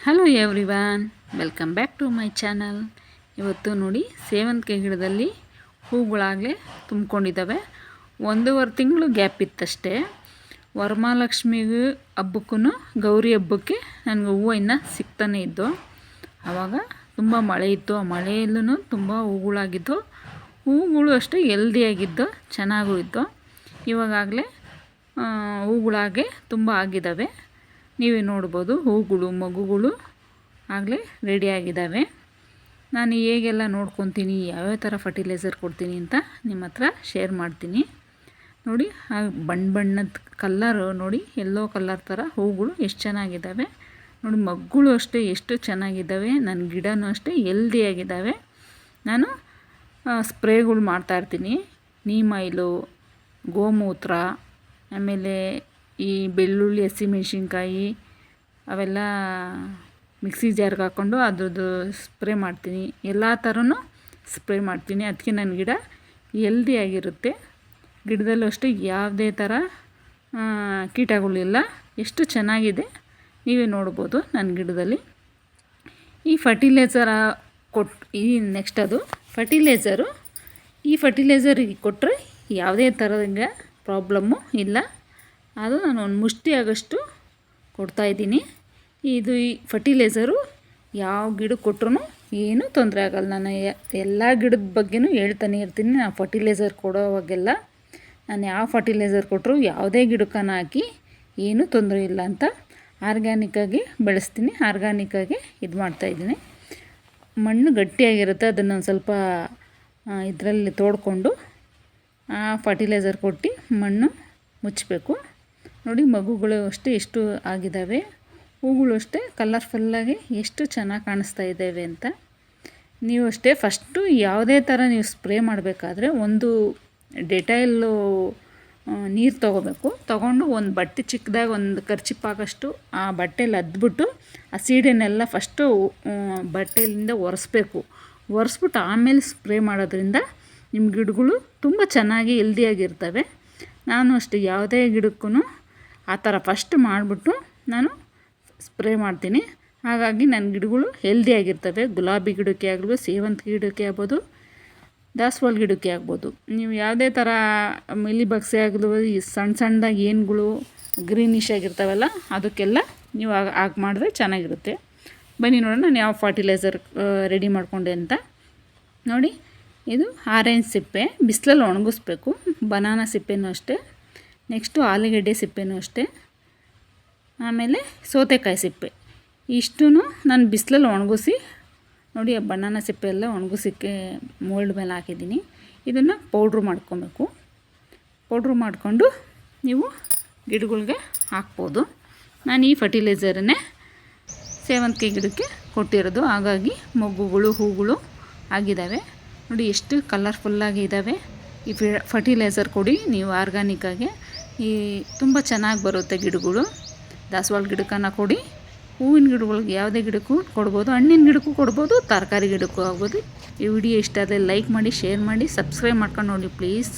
Hello everyone, welcome back to my channel. ಇವತ್ತು ನೋಡಿ ಸೇವಂತಿಗೆ ಗಿಡದಲ್ಲಿ ಹೂಗಳಾಗಲೇ ತುಂಬಿಕೊಂಡಿದ್ದಾವೆ. 1.5 ತಿಂಗಳು ಗ್ಯಾಪ್ ಇತ್ತಷ್ಟೇ. ವರಮಹಾಲಕ್ಷ್ಮಿಗೂ ಹಬ್ಬಕ್ಕೂ ಗೌರಿ ಹಬ್ಬಕ್ಕೆ ನನಗೆ ಹೂವು ಇನ್ನೂ ಸಿಗ್ತಾನೆ ಇದ್ದು. ಆವಾಗ ತುಂಬ ಮಳೆ ಇತ್ತು. ಆ ಮಳೆಯಲ್ಲೂ ತುಂಬ ಹೂಗಳಾಗಿದ್ದು. ಹೂಗಳು ಅಷ್ಟೇ ಹೆಲ್ದಿಯಾಗಿದ್ದು, ಚೆನ್ನಾಗೂ ಇದ್ದು. ಇವಾಗಲೇ ಹೂಗಳಾಗೆ ತುಂಬ ಆಗಿದ್ದಾವೆ. ನೀವೇ ನೋಡ್ಬೋದು, ಹೂಗಳು ಮಗುಗಳು ಆಗಲೇ ರೆಡಿಯಾಗಿದ್ದಾವೆ. ನಾನು ಹೇಗೆಲ್ಲ ನೋಡ್ಕೊತೀನಿ, ಯಾವ್ಯಾವ ಥರ ಫರ್ಟಿಲೈಸರ್ ಕೊಡ್ತೀನಿ ಅಂತ ನಿಮ್ಮ ಹತ್ರ ಶೇರ್ ಮಾಡ್ತೀನಿ. ನೋಡಿ, ಆ ಬಣ್ಣದ ಕಲ್ಲರು ನೋಡಿ, ಎಲ್ಲೋ ಕಲ್ಲರ್ ಥರ ಹೂಗಳು ಎಷ್ಟು ಚೆನ್ನಾಗಿದ್ದಾವೆ ನೋಡಿ. ಮಗ್ಗಳು ಅಷ್ಟೇ ಎಷ್ಟು ಚೆನ್ನಾಗಿದ್ದಾವೆ. ನನ್ನ ಗಿಡನೂ ಅಷ್ಟೇ ಹೆಲ್ದಿಯಾಗಿದ್ದಾವೆ. ನಾನು ಸ್ಪ್ರೇಗಳು ಮಾಡ್ತಾಯಿರ್ತೀನಿ. ನೀಮ್ ಆಯಿಲು, ಗೋಮೂತ್ರ, ಆಮೇಲೆ ಈ ಬೆಳ್ಳುಳ್ಳಿ, ಹಸಿಮೆಣ್ಸಿನ್ಕಾಯಿ ಅವೆಲ್ಲ ಮಿಕ್ಸಿ ಜಾರ್ಗೆ ಹಾಕ್ಕೊಂಡು ಅದ್ರದ್ದು ಸ್ಪ್ರೇ ಮಾಡ್ತೀನಿ. ಎಲ್ಲ ಥರನೂ ಸ್ಪ್ರೇ ಮಾಡ್ತೀನಿ. ಅದಕ್ಕೆ ನನ್ನ ಗಿಡ ಹೆಲ್ದಿಯಾಗಿರುತ್ತೆ. ಗಿಡದಲ್ಲೂ ಅಷ್ಟೇ ಯಾವುದೇ ಥರ ಕೀಟಗಳಿಲ್ಲ. ಎಷ್ಟು ಚೆನ್ನಾಗಿದೆ ನೀವೇ ನೋಡ್ಬೋದು ನನ್ನ ಗಿಡದಲ್ಲಿ. ಈ ಫರ್ಟಿಲೈಸರ್ ಈ ನೆಕ್ಸ್ಟ್ ಅದು ಫರ್ಟಿಲೈಸರು. ಈ ಫರ್ಟಿಲೈಸರ್ ಕೊಟ್ಟರೆ ಯಾವುದೇ ಥರದ ಪ್ರಾಬ್ಲಮ್ಮು ಇಲ್ಲ. ಅದು ನಾನು ಒಂದು ಮುಷ್ಟಿ ಆಗೋಷ್ಟು ಕೊಡ್ತಾಯಿದ್ದೀನಿ. ಇದು ಈ ಫರ್ಟಿಲೈಸರು ಯಾವ ಗಿಡಕ್ಕೆ ಕೊಟ್ಟರು ಏನೂ ತೊಂದರೆ ಆಗೋಲ್ಲ. ನಾನು ಎಲ್ಲ ಗಿಡದ ಬಗ್ಗೆನೂ ಹೇಳ್ತಾನೆ ಇರ್ತೀನಿ. ನಾನು ಫರ್ಟಿಲೈಸರ್ ಕೊಡೋವಾಗೆಲ್ಲ ನಾನು ಯಾವ ಫರ್ಟಿಲೈಸರ್ ಕೊಟ್ಟರು ಯಾವುದೇ ಗಿಡಕ್ಕನ್ನು ಹಾಕಿ ಏನೂ ತೊಂದರೆ ಇಲ್ಲ ಅಂತ ಆರ್ಗ್ಯಾನಿಕ್ಕಾಗಿ ಬೆಳೆಸ್ತೀನಿ. ಆರ್ಗ್ಯಾನಿಕ್ಕಾಗಿ ಇದು ಮಾಡ್ತಾಯಿದ್ದೀನಿ. ಮಣ್ಣು ಗಟ್ಟಿಯಾಗಿರುತ್ತೆ. ಅದನ್ನು ಒಂದು ಸ್ವಲ್ಪ ಇದರಲ್ಲಿ ತೋಡಿಕೊಂಡು ಆ ಫರ್ಟಿಲೈಸರ್ ಕೊಟ್ಟು ಮಣ್ಣು ಮುಚ್ಚಬೇಕು. ನೋಡಿ, ಮಗುಗಳು ಅಷ್ಟೇ ಎಷ್ಟು ಆಗಿದ್ದಾವೆ. ಹೂಗಳು ಅಷ್ಟೇ ಕಲರ್ಫುಲ್ಲಾಗಿ ಎಷ್ಟು ಚೆನ್ನಾಗಿ ಕಾಣಿಸ್ತಾ ಇದ್ದಾವೆ ಅಂತ. ನೀವು ಅಷ್ಟೇ ಫಸ್ಟು ಯಾವುದೇ ಥರ ನೀವು ಸ್ಪ್ರೇ ಮಾಡಬೇಕಾದ್ರೆ ಒಂದು ಡೆಟಾಯ್ಲು ನೀರು ತೊಗೊಂಡು ಒಂದು ಬಟ್ಟೆ ಚಿಕ್ಕದಾಗಿ ಒಂದು ಖರ್ಚಿಪ್ಪಾಗೋಷ್ಟು ಆ ಬಟ್ಟೆಯಲ್ಲಿ ಅದ್ಬಿಟ್ಟು ಆ ಸೀಡೆನೆಲ್ಲ ಫಸ್ಟು ಬಟ್ಟೆಯಿಂದ ಒರೆಸ್ಬಿಟ್ಟು ಆಮೇಲೆ ಸ್ಪ್ರೇ ಮಾಡೋದ್ರಿಂದ ನಿಮ್ಮ ಗಿಡಗಳು ತುಂಬ ಚೆನ್ನಾಗಿ ಹೆಲ್ದಿಯಾಗಿರ್ತವೆ. ನಾನು ಅಷ್ಟೇ ಯಾವುದೇ ಗಿಡಕ್ಕೂ ಆ ಥರ ಫಸ್ಟ್ ಮಾಡಿಬಿಟ್ಟು ನಾನು ಸ್ಪ್ರೇ ಮಾಡ್ತೀನಿ. ಹಾಗಾಗಿ ನನ್ನ ಗಿಡಗಳು ಹೆಲ್ದಿಯಾಗಿರ್ತವೆ. ಗುಲಾಬಿ ಗಿಡಕ್ಕೆ ಆಗ್ಬೋದು, ಸೇವಂತಿಗೆ ಗಿಡಕ್ಕೆ ಆಗ್ಬೋದು, ದಾಸವಾಳ ಗಿಡಕ್ಕೆ ಆಗ್ಬೋದು. ನೀವು ಯಾವುದೇ ಥರ ಮಿಲಿ ಬಗ್ಸೆ ಆಗ್ಬೋದು, ಈ ಸಣ್ಣದಾಗಿ ಏನುಗಳು ಗ್ರೀನಿಶ್ ಆಗಿರ್ತಾವಲ್ಲ ಅದಕ್ಕೆಲ್ಲ ನೀವು ಹಾಗೆ ಮಾಡಿದ್ರೆ ಚೆನ್ನಾಗಿರುತ್ತೆ. ಬನ್ನಿ ನೋಡೋಣ ನಾನು ಯಾವ ಫರ್ಟಿಲೈಸರ್ ರೆಡಿ ಮಾಡಿಕೊಂಡೆ ಅಂತ. ನೋಡಿ, ಇದು ಆರೆಂಜ್ ಸಿಪ್ಪೆ ಬಿಸಿಲಲ್ಲಿ ಒಣಗಿಸ್ಬೇಕು. ಬನಾನಾ ಸಿಪ್ಪೆನೂ ಅಷ್ಟೇ. ನೆಕ್ಸ್ಟು ಆಲೂಗೆಡ್ಡೆ ಸಿಪ್ಪೆನೂ ಅಷ್ಟೇ. ಆಮೇಲೆ ಸೌತೆಕಾಯಿ ಸಿಪ್ಪೆ ಇಷ್ಟೂ ನಾನು ಬಿಸಿಲಲ್ಲಿ ಒಣಗಿಸಿ ನೋಡಿ. ಆ ಬನಾನಾ ಸಿಪ್ಪೆ ಎಲ್ಲ ಒಣಗಿಸಿಕ್ಕೆ ಮೋಲ್ಡ್ ಮೇಲೆ ಹಾಕಿದ್ದೀನಿ. ಇದನ್ನು ಪೌಡ್ರು ಮಾಡ್ಕೊಬೇಕು. ಪೌಡ್ರು ಮಾಡಿಕೊಂಡು ನೀವು ಗಿಡಗಳಿಗೆ ಹಾಕ್ಬೋದು. ನಾನು ಈ ಫರ್ಟಿಲೈಸರನ್ನೇ ಸೇವಂತಿಗೆ ಗಿಡಕ್ಕೆ ಕೊಟ್ಟಿರೋದು. ಹಾಗಾಗಿ ಮೊಗ್ಗುಗಳು ಹೂಗಳು ಆಗಿದ್ದಾವೆ ನೋಡಿ, ಎಷ್ಟು ಕಲರ್ಫುಲ್ಲಾಗಿ ಇದ್ದಾವೆ. ಈ ಫರ್ಟಿಲೈಸರ್ ಕೊಡಿ ನೀವು ಆರ್ಗ್ಯಾನಿಕ್ಕಾಗಿ. ತುಂಬ ಚೆನ್ನಾಗಿ ಬರುತ್ತೆ ಗಿಡಗಳು. ದಾಸವಾಳ ಗಿಡಕ್ಕನ್ನು ಕೊಡಿ. ಹೂವಿನ ಗಿಡಗಳಿಗೆ ಯಾವುದೇ ಗಿಡಕ್ಕೂ ಕೊಡ್ಬೋದು, ಹಣ್ಣಿನ ಗಿಡಕ್ಕೂ ಕೊಡ್ಬೋದು, ತರಕಾರಿ ಗಿಡಕ್ಕೂ ಆಗ್ಬೋದು. ಈ ವಿಡಿಯೋ ಇಷ್ಟ ಆದರೆ ಲೈಕ್ ಮಾಡಿ, ಶೇರ್ ಮಾಡಿ, ಸಬ್ಸ್ಕ್ರೈಬ್ ಮಾಡ್ಕೊಂಡು ನೋಡಿ ಪ್ಲೀಸ್.